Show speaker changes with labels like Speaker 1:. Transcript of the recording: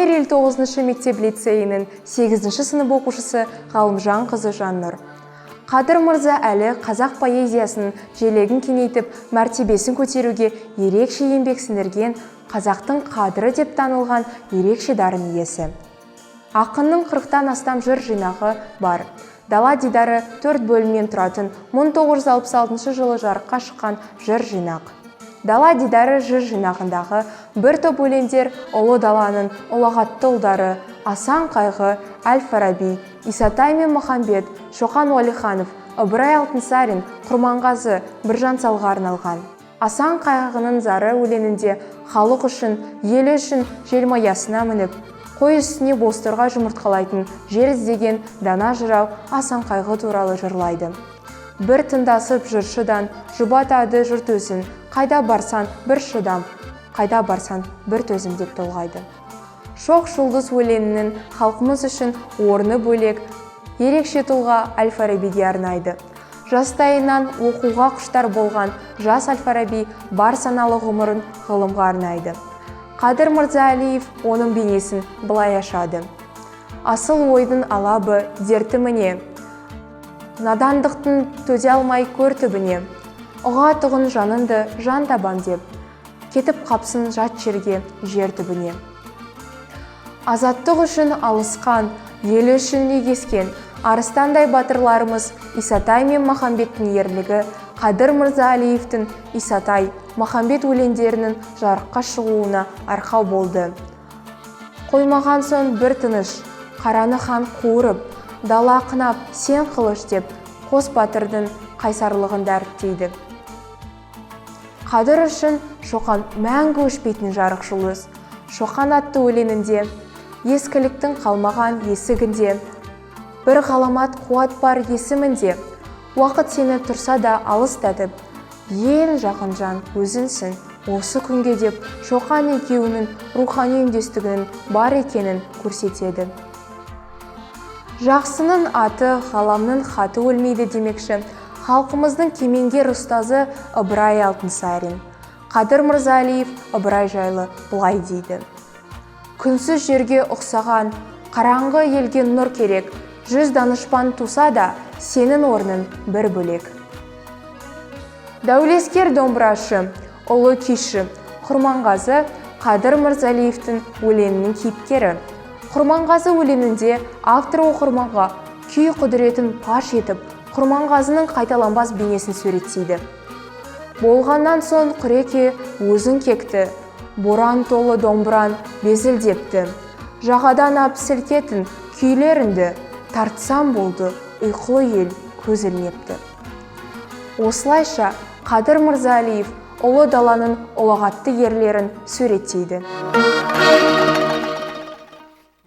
Speaker 1: номер 59 мектеп лицейінің 8 сынып оқушысы Ғалымжан қызы Жаннұр. Қадыр Мырза әлі қазақ поэзиясының желегін кеңейтіп, мәртебесін көтеруге ерекше еңбек сіңірген, қазақтың қадірі деп танылған ерекше дарын иесі. Ақынның 40-тан астам жыр жинағы бар. Дала дидары 4 бөлімнен тұратын 1966 жылы жарыққа шыққан жыр жинақ. Дала дидары жыр жинағындағы бір топ өлеңдер ұлы даланың ұлағатты ұлдары Асан Қайғы, Әл-Фараби, Исатай мен Махамбет, Шоқан Уәлиханов, Ыбырай Алтынсарин, Құрманғазы, Біржан Салға арналған. Асан Қайғының зары өлеңінде халық үшін, елі үшін желмаясына мініп, қой үстіне бозторғай жұмыртқалайтын жер іздеген дана жырау Асан Қайғы туралы жырлайды. Бір тыңдасып жыршыдан, жұбатады жұрт өзін, қайда барсан бір шыдам, қайда барсан бір төзім деп толғайды. Шоқ жұлдыз өлеңінің халқымыз үшін орны бөлек, ерекше тұлға Әл-Фарабиге арнайды. Жастайынан оқуға құштар болған жас Әл-Фараби бар саналы ғұмырын ғылымға арнайды. Қадыр Мырза Әлиев оның бейнесін былай ашады. Асыл ойдың алабы дерті міне, надандықтың төзе алмай көр түбіне, ұға тұғын жанынды жан табам деп, кетіп қапсын жат жерге жер түбіне. Азаттық үшін алысқан, елі үшін егескен, арыстандай батырларымыз Исатай мен Махамбеттің ерлігі Қадыр Мырза Әлиевтің Исатай, Махамбет өлеңдерінің жарыққа шығуына арқау болды. Қоймаған соң бір тыныш, қараны хан қуырып, дала қынап сен қылыш деп, қос батырдың қайсарлығын дәріптейді. Қадыр үшін Шоқан мәңгі өшпейтін жарық жұлдыз. Шоқан атты өлеңінде ескіліктің қалмаған есігінде, бір ғаламат қуат бар есімінде, уақыт сені тұрса да алыстатып, ең жақын жан өзінсің осы күнге деп Шоқан екеуінің рухани үндестігінің бар екенін көрсетеді. Жақсының аты, ғаламның хаты өлмейді демекші, халқымыздың кемеңгер ұстазы Ыбырай Алтынсарин. Қадыр Мырза Әлиев Ыбырай жайлы былай дейді. Күнсіз жерге ұқсаған, қараңғы елге нұр керек, 100 данышпан туса да, сенің орның бір бөлек. Дәулескер домбырашы, ұлы күйші, Құрманғазы Қадыр Мырза Әлиевтің өлеңінің кейіпкері. Құрманғазы өлеңінде автор оқырманға күй құдіретін паш етіп, Құрманғазының қайталанбас бейнесін суреттейді. Болғаннан соң құреке өзің кекті, боран толы домбыран безілдепті. Жағадан ап сілкетін күйлерінді, тартсам болды ұйқылы ел көз ілмепті. Осылайша Қадыр Мырза Әлиев ұлы даланың ұлағатты ерлерін суреттейді.